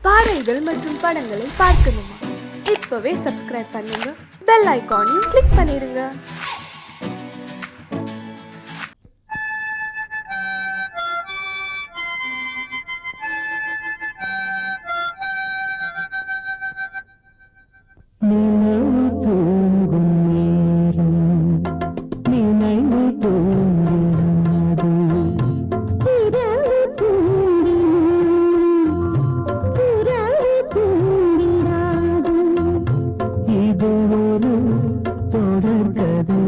பாடல்கள் மற்றும் படங்களை பார்க்கணுமா? இப்பவே சப்ஸ்கிரைப் பண்ணுங்க, பெல் ஐகானையும் கிளிக் பண்ணிருங்க. இது ஒரு தொடர்கதை.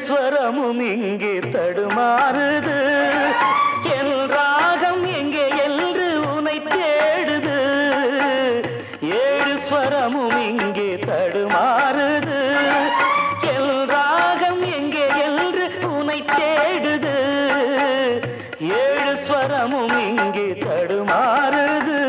ஸ்வரமும் இங்கே தடுமாறுது என் ராகம் எங்கே என்று உனை தேடுது ஏழு ஸ்வரமும் இங்கே தடுமாறுது என் ராகம் எங்கே என்று உனை தேடுது ஏழு ஸ்வரமும் இங்கே தடுமாறுது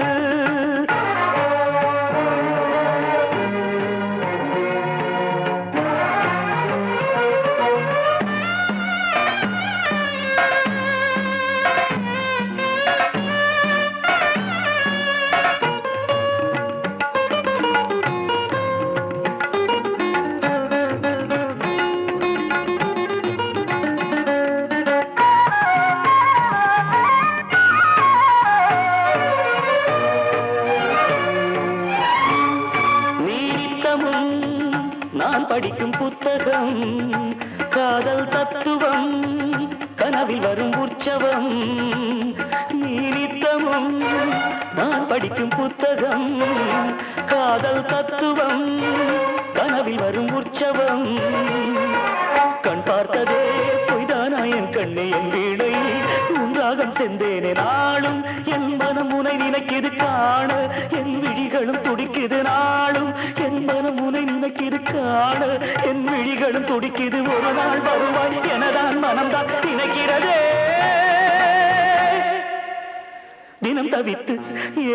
நான் படிக்கும் புத்தகம் காதல் தத்துவம் கனவில் வரும் உற்சவம் நீனித்தமும் நான் படிக்கும் புத்தகம் காதல் தத்துவம் கனவில் வரும் உற்சவம் கண் பார்த்ததே பொய்தானா என் கண்ணே என் வீணை உன்றாகம் சென்றேனே நாளும் என் மனம் உனை நினைக்கிது காண என் விழிகளும் துடிக்குது நாளும் என் மனம் உனை நினைக்கிது காண என் விழிகளும் துடிக்குது ஒரு நாள் வருவாய் எனதான் மனம்தான் நினைக்கிறதே தினம் தவித்து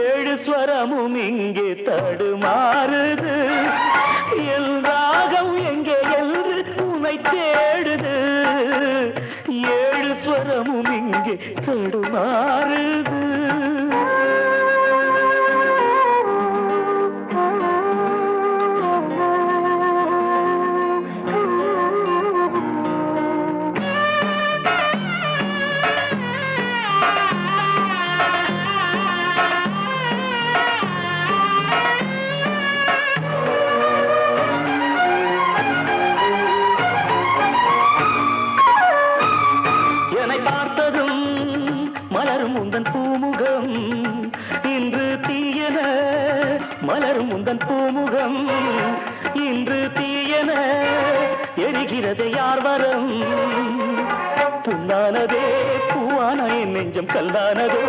ஏழு ஸ்வரமும் இங்கே தடுமாறுது என் ராகம் எங்கே என்று உனை தேடுது ஏழு ஸ்வரமும் இங்கே தடுமாறுது மலரும் உந்தன் பூமுகம் இன்று தீயன மலரும் உந்தன் பூமுகம் இன்று தீயன எரிகிறது யார் வரம் புண்ணானதே பூவான என் நெஞ்சம் கல்லானதோ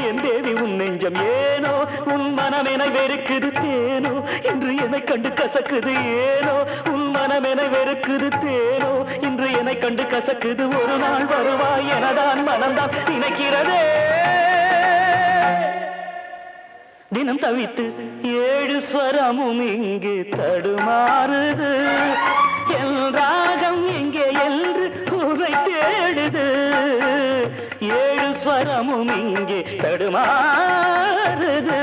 என் தேவி உன் நெஞ்சம் ஏனோ உன் மனமென வெறுக்குது தேனோ என்று என்னை கண்டு கசக்குது ஏனோ உன் மனமென வெறுக்குது தேனோ இன்று என்னை கண்டு கசக்குது ஒரு நாள் வருவாய் எனதான் மனம்தான் நினைக்கிறதே தினம் தவித்து ஏழு ஸ்வரமும் இங்கு தடுமாறுது என் ராகம் எங்கே என்று உரை தேடுது ஏழு ஸ்வரமும் இங்கே தடுமாறுது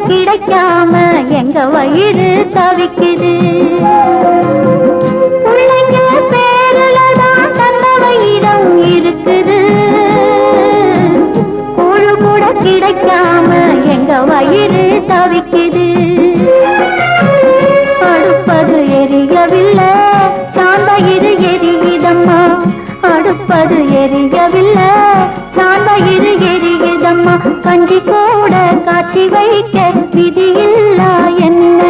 கிடைக்காம எங்க வயிறு தவிக்குது பிள்ளைங்க பேருலதான் தந்த வயிறம் இருக்குது கூழு கூட கிடைக்காம எங்க வயிறு தவிக்குது அடுப்பது எரியவில்லை சாந்த இரு எரியுதம்மா அடுப்பது எரியவில்லை சாந்த இரு எரியுதம்மா கஞ்சி கூட காட்சி வைக்க விதியில்லா என்ன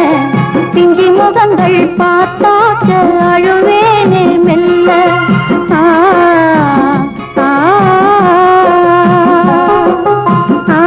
பிஞ்சி முகங்கள் பார்த்தாக்க அழுவேனே மெல்ல ஆ ஆ ஆ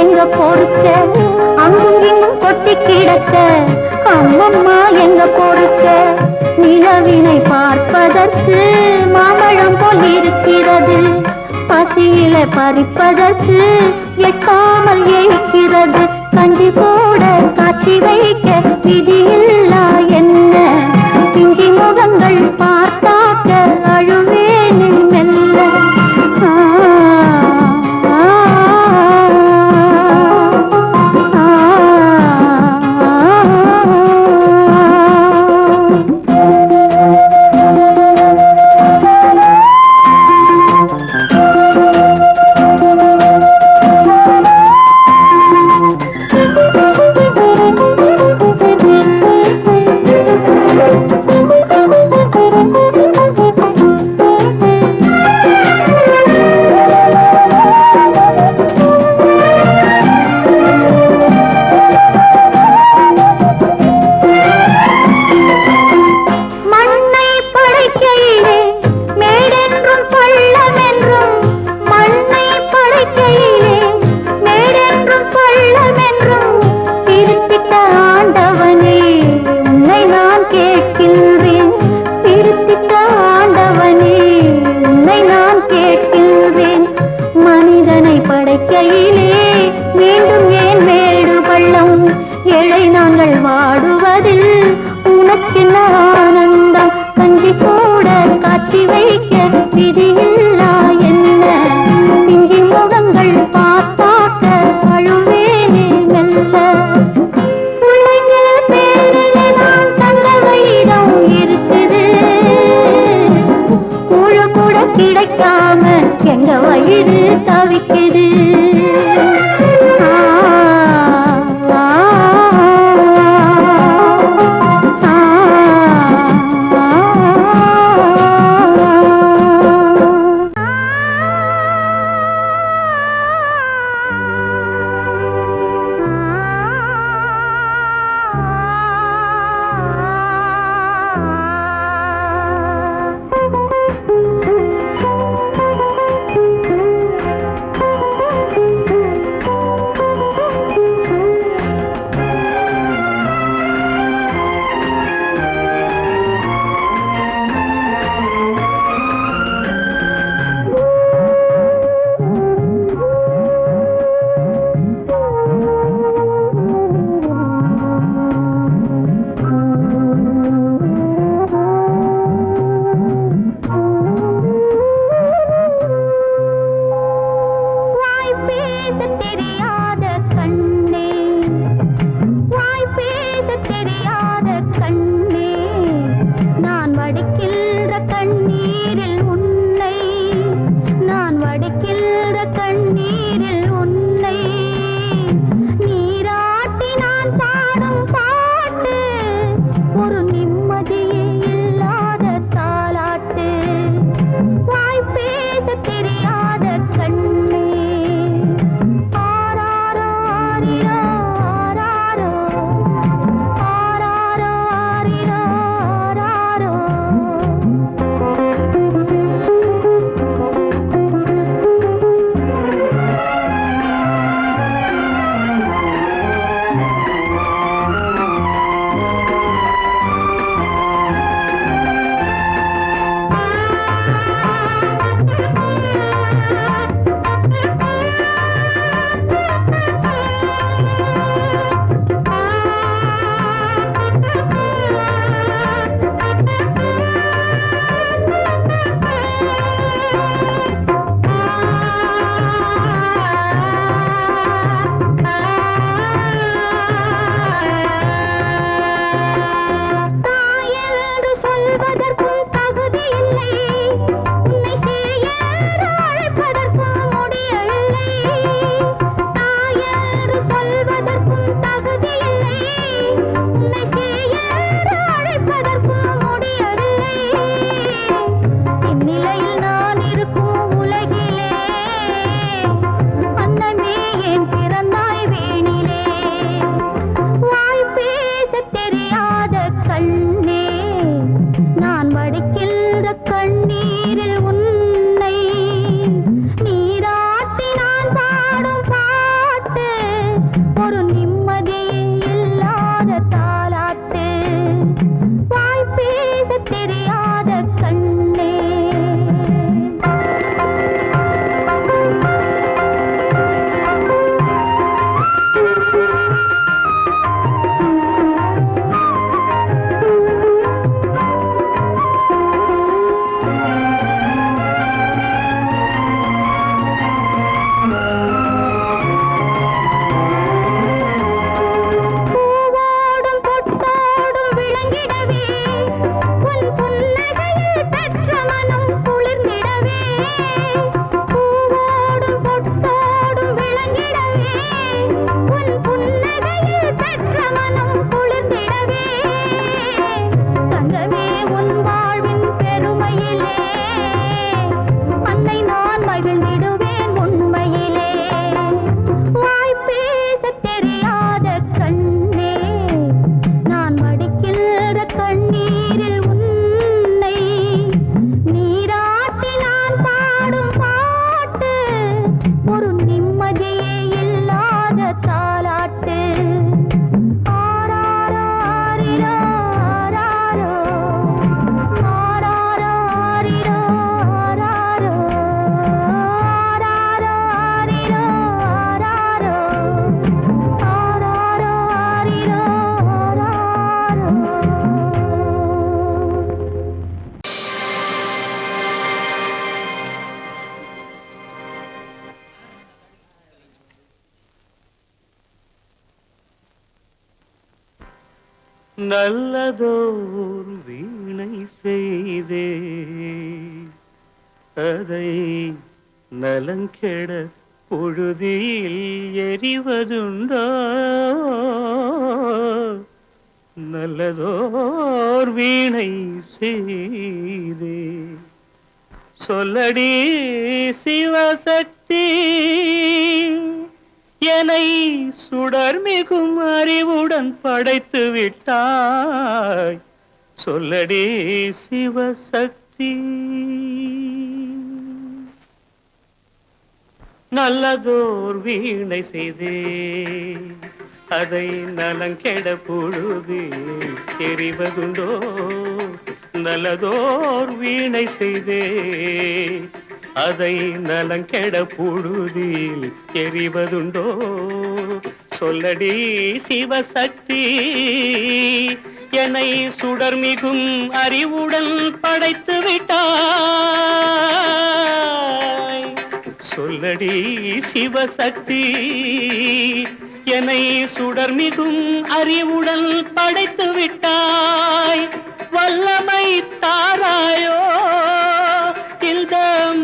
எங்க பொறுக்க அங்கும் இங்கும் கொட்டி கிடக்க அம்மம்மா எங்க பொறுக்க நிலவினை பார்ப்பதற்கு மாம்பழம் போல் இருக்கிறது பசியில பறிப்பதற்கு எட்டாமல் ஏய்க்கிறது கஞ்சி போட காட்சி வைக்க விதியில்லா என்ன பிஞ்சி முகங்கள் பார்த்தாக்க அழுவேனே மெல்ல கிடைக்காம எங்க வயிறு தவிக்குது நல்லதோர் வீணை செய்தே அதை நலங்கெட பொழுதில் எறிவதுண்டோ நல்லதோர் வீணை செய்தே சொல்லடி சிவசக்தி என்னை சுடர்மிகும் அறிவுடன் படைத்து விட்டாய் சொல்லடி சிவசக்தி நல்லதோர் வீணை செய்தே அதை நலங்கெட பொழுது எறிவதுண்டோ நல்லதோர் வீணை செய்தே அதை நலங்கெட பொழுதில் எறிவதுண்டோ சொல்லடி சிவசக்தி என்னை சுடர்மிகும் அறிவுடன் படைத்து விட்டாய் சொல்லடி சிவசக்தி என்னை சுடர்மிகும் அறிவுடன் படைத்து விட்டாய் வல்லமை தாராயோ இந்த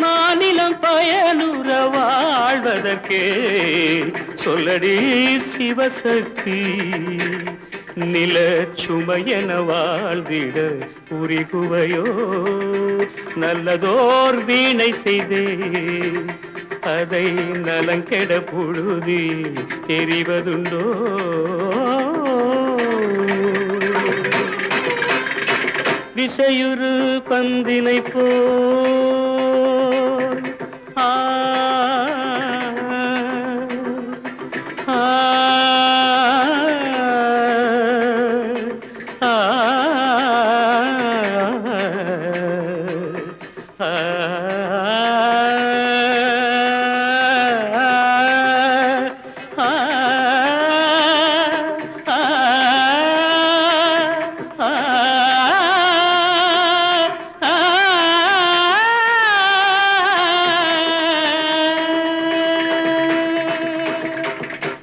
மாநிலம் பயனுற வாழ்வதற்கே சொல்லடி சிவசக்தி நில சுமையென வாழ்ந்திட உரிகுவையோ நல்லதோர் வீணை செய்தே அதை நலங்கெட பொழுதில் எறிவதுண்டோ விசையுறு பந்தினை போல் ஆ ஆ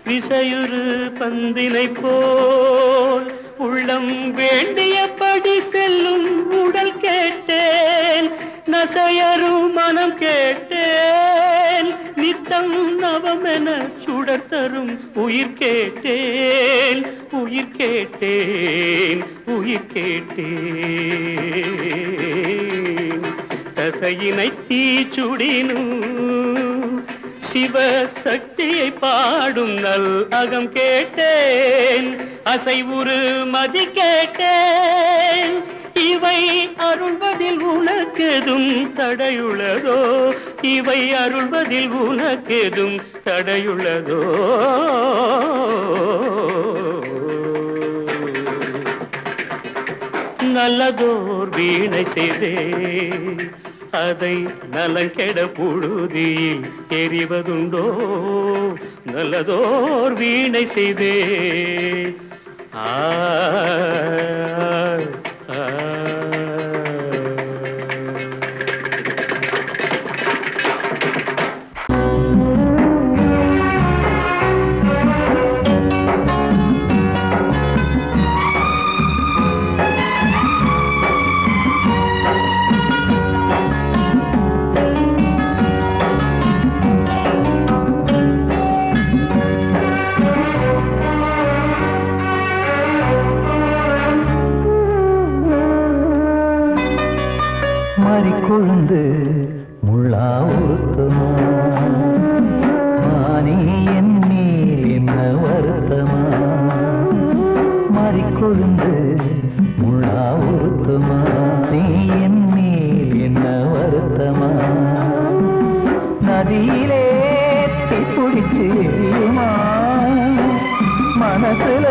விசையுறு பந்தினை போல் உள்ளம் வேண்டியபடி செல்லும் உடல் கேட்டேன் நசையரும் மனம் கேட்டேன் நித்தம் நவமென சுடர் தரும் உயிர் கேட்டேன் உயிர் கேட்டேன் உயிர் கேட்டேன் தசையினை தீச்சுடினும் சிவசக்தியை பாடும் நல் அகம் கேட்டேன் அசைவுறு மதி கேட்டேன் இவை அருள்வதில் உனக்கெதும் தடையுள்ளதோ இவை அருள்வதில் உனக்கெதும் தடையுள்ளதோ நல்லதோர் வீணை செய்தே அதை நலங்கெட பொழுதில் எறிவதுண்டோ நல்லதோர் வீணை செய்தே ஆ கொழுந்து முள்ளா உறுத்தமா மானி என் மேல் என்ன வருத்தமா மாறிக்கொழுந்து முள்ளா உறுத்தமா நீ என் மேல் என்ன வருத்தமா நதியிலே தீப்பிடிச்சு எரியுமா மனசுல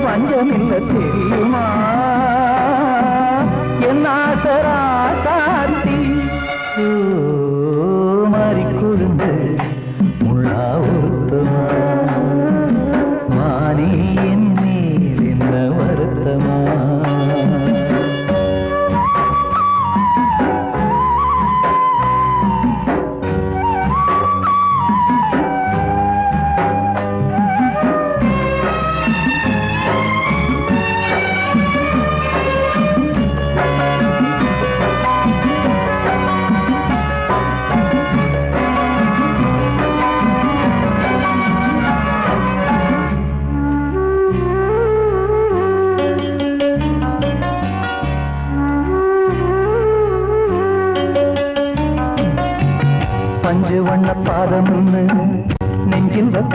வஞ்சமில்ல தெரியுமா என் ஆசரா காட்டி மாறிக்கொழுந்து முள்ளா உறுத்தமா மானி என் மேல் என்ன வருத்தமா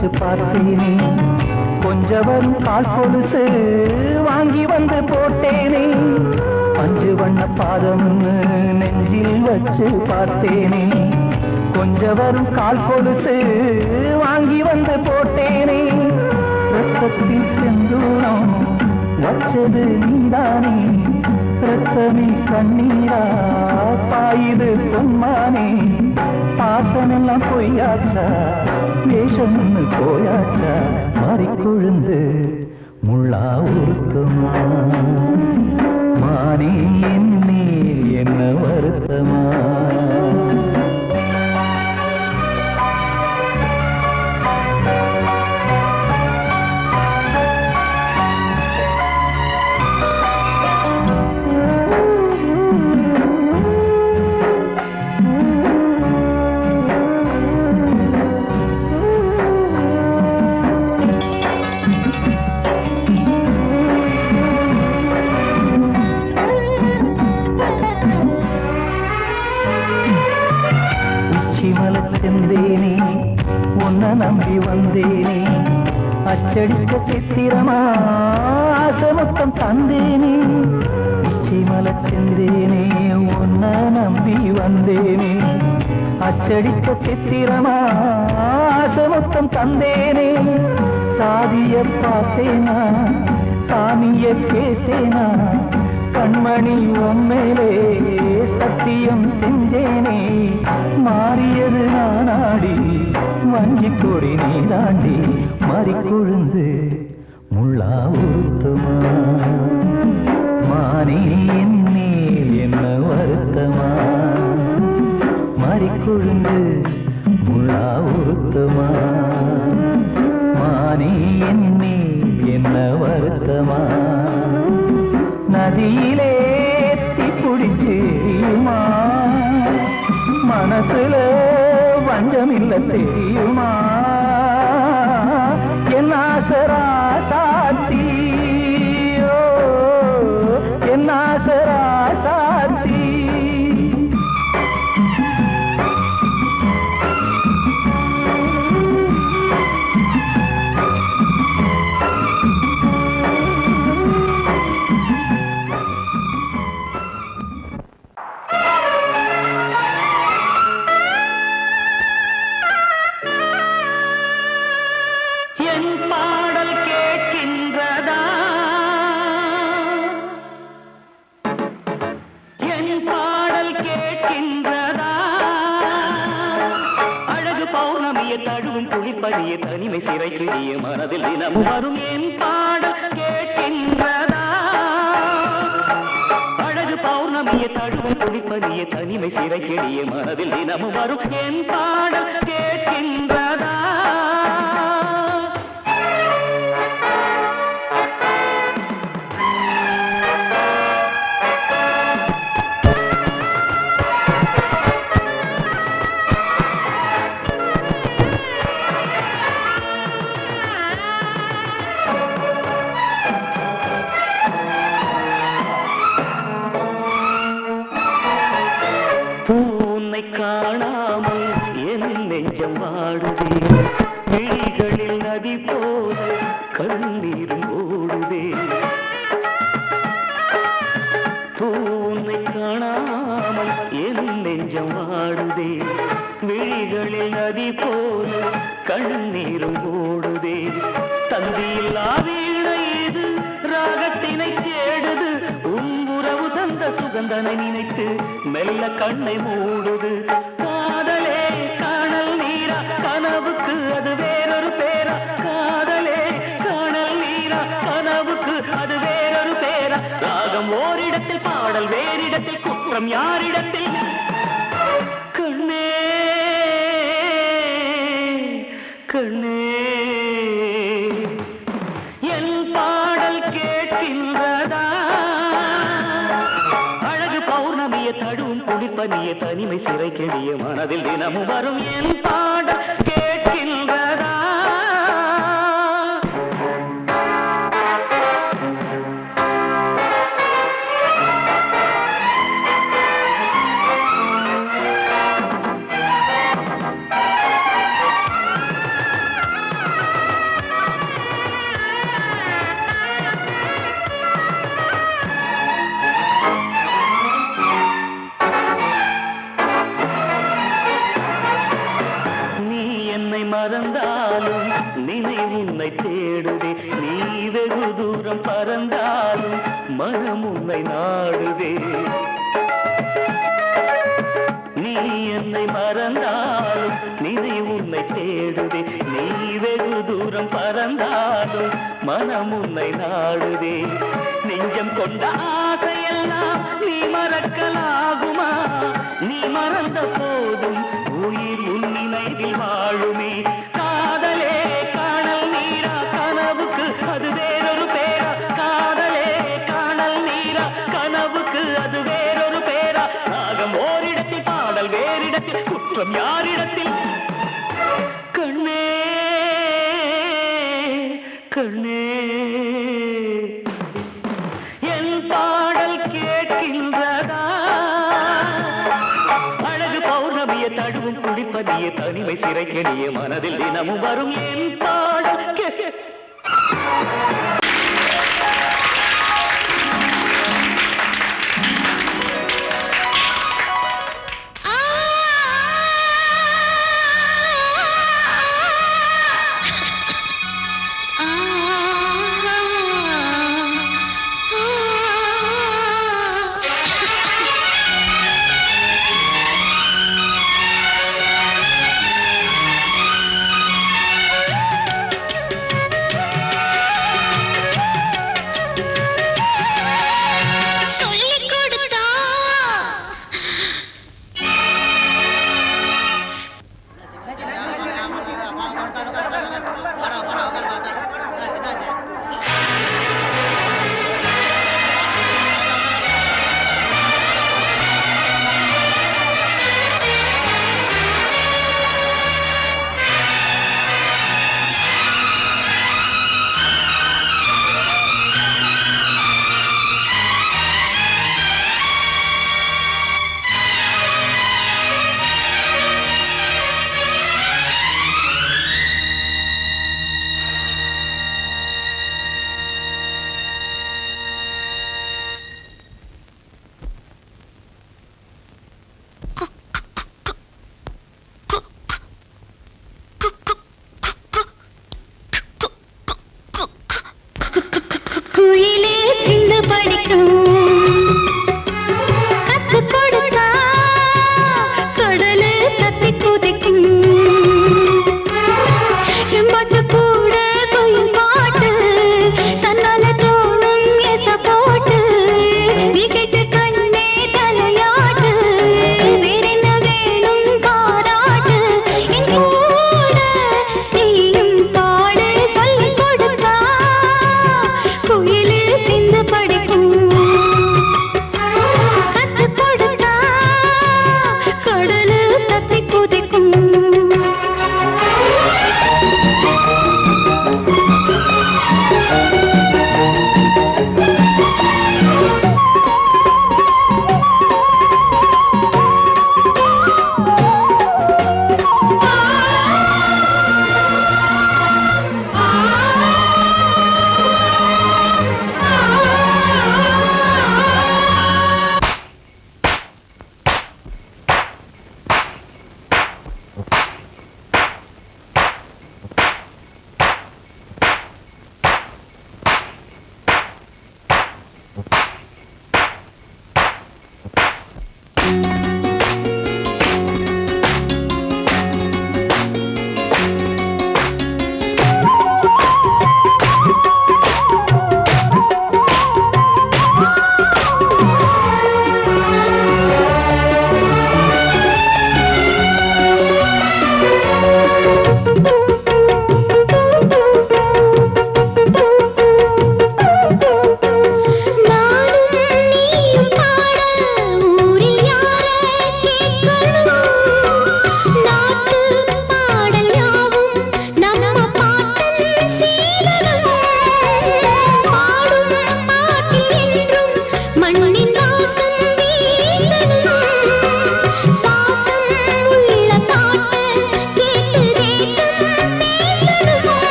வச்சு பார்த்தேனே கொஞ்சம் வரும் கால் கொலுசு வாங்கி வந்து போட்டேனே பஞ்சு வண்ண பாதம் நெஞ்சில் வச்சு பார்த்தேனே கொஞ்சம் வரும் கால் கொலுசு வாங்கி வந்து போட்டேனே ரத்தத்தில் செந்தூரம் வச்சது நீதானே ரத்தமே கண்ணீரா பாயுது பொன்மானே பாசமெல்லாம் பொய்யாச்சா வேஷம்னு போயாச்சா மாறிக்கொழுந்து முள்ளா உருத்தமா மானே என் மேல் என்ன வருத்தமா செந்தேனே உன்னை நம்பி வந்தேனே அச்சடிக்க சித்திரமா ஆசமுத்தம் தந்தேனே உச்சிமல செந்தேனே உன்னை நம்பி வந்தேனே அச்சடிக்க சித்திரமா ஆசமுத்தம் தந்தேனே சாதிய பார்த்தேனா சாமிய கேட்டேனா கண்மணி உம்மேலே சத்தியம் செஞ்சேனே மாறியது நானாடி வஞ்சி கொடி நீதாண்டி மாறிக்கொழுந்து முள்ளா உருத்தமா மானே என் மேல் என்ன வருத்தமா மாறிக்கொழுந்து முள்ளா உருத்தமா மானே என் மேல் என்ன வருத்தமா நதியிலே தீப்புடிச்சேயுமா மனசுல வஞ்சமில்ல தெரியுமா என் ஆசரா சாத்தியோ என் ஆசரா சாத்தி குளிப்படிய தனிமை சிறைக்கிடிய மனதில் தினம் வரும் என் பாடல் கேட்கின்றதா அழகு பௌர்ணமிய தழுவும் குளிப்படிய தனிமை சிறைக்கிடிய மனதில் தினமும் வரும் என் பாடல் கேட்கின்றதா காணாமல் என் நெஞ்சம் வாடுதே விழிகளில் நதி போல கண்ணீரும் ஓடுதே பூனை காணாமல் என் நெஞ்சம் வாடுதே விழிகளில் நதி போல கண்ணீரும் ஓடுதே தந்தியில்லா வீணை இது ராகத்தினை தேடுது உறவு தந்த சுகந்தனை நினைத்து மெல்ல கண்ணை மூடுது காதலே காணல் நீரா கனவுக்கு அது வேறொரு பேரா காதலே காணல் நீரா கனவுக்கு அது வேறொரு பேரா ராகம் ஓரிடத்தில் பாடல் வேறிடத்தில் குற்றம் யாரிடத்தில் கண்ணே கண்ணே என் பாடல் கேட்கின்றதா தடுவும் குளிப்பனிய தனிமை சிறை கெடிய மனதில் தினமும் வரும் என் பாடல் கேட்கின்றதா தேடுதே நீ வெகு தூரம் பறந்தாலும் மனம் உன்னை நாடுதே நீ என்னை மறந்தாலும் நினை உன்னை தேடுதே நீ வெகு தூரம் பறந்தாலும் மனம் உன்னை நாடுதே நெஞ்சம் கொண்ட ஆசையெல்லாம் நீ மறக்கலாகுமா நீ மறந்த போதும் உயிர் உன் நினைவில் வாழுமே காதலே காணல் நீரா கனவுக்கு அது வேறொரு பேரா காதலே காணல் நீரா கனவுக்கு அது வேறொரு பேரா ராகம் ஓரிடத்தில் பாடல் வேறிடத்தில் குற்றம் யாரிடத்தில் கண்ணே கண்ணே என் பாடல் கேட்கின்றதா அழகு பௌர்ணமிய தழுவும் குடிப்பதிய தனிமை சிறைக்கணிய மனதில் தினமும் வரும் என் பாடல்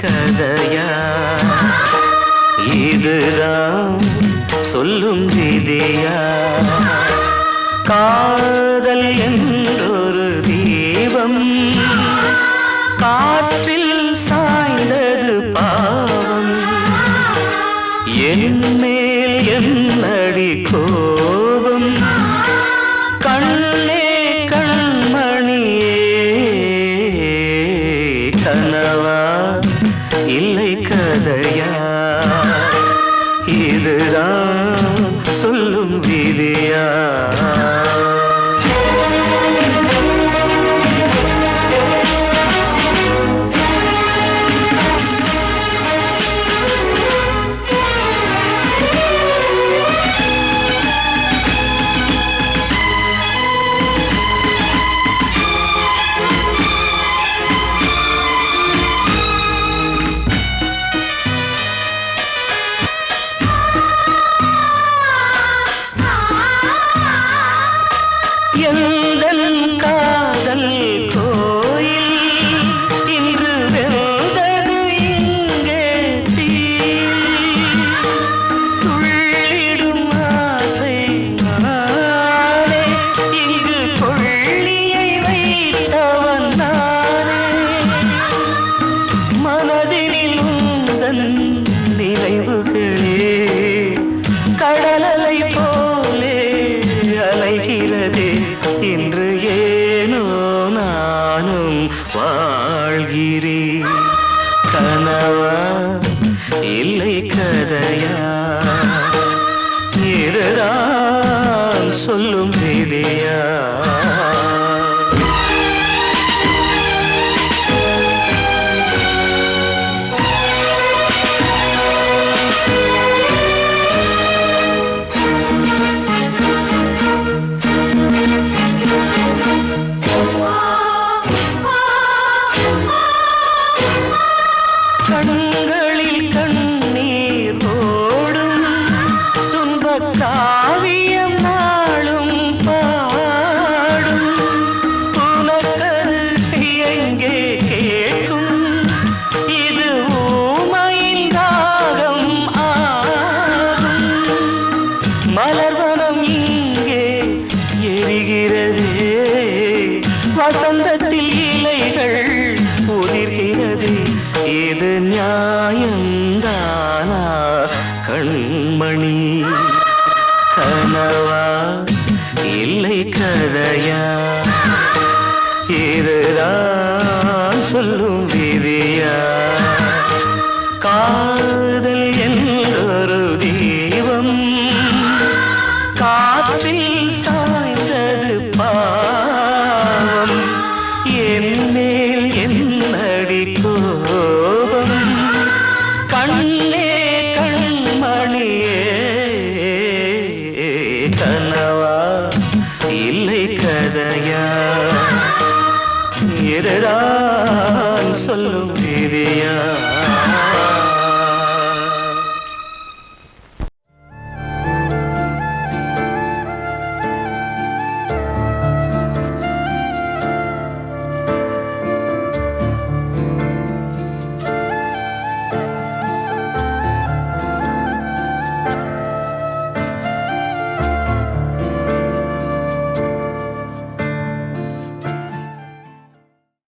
கதையா இதுதான் சொல்லும் விதியா காதல் என்றொரு தீபம் காற்றில் சாய்ந்தது பாவம் என் மேல் என்னடி கோபம் கண்ணே கண்மணியே கனவா இல்லை கதையா இதுதான் சொல்லும் விதியா எந்தன் காதல் கோயில் இன்று வெந்தது இங்கே தீ துள்ளிடும் ஆசை நானே இங்கு கொள்ளியை வைத்தவன் நானே மனதினில் உந்தன் நினைவுகளே கடலலை போலே அலைகிறதே இன்று ஏனோ நானும் வாழ்கிறேன் கனவா இல்லை கதையா இதுதான் சொல்லும் விதியா கண்களில்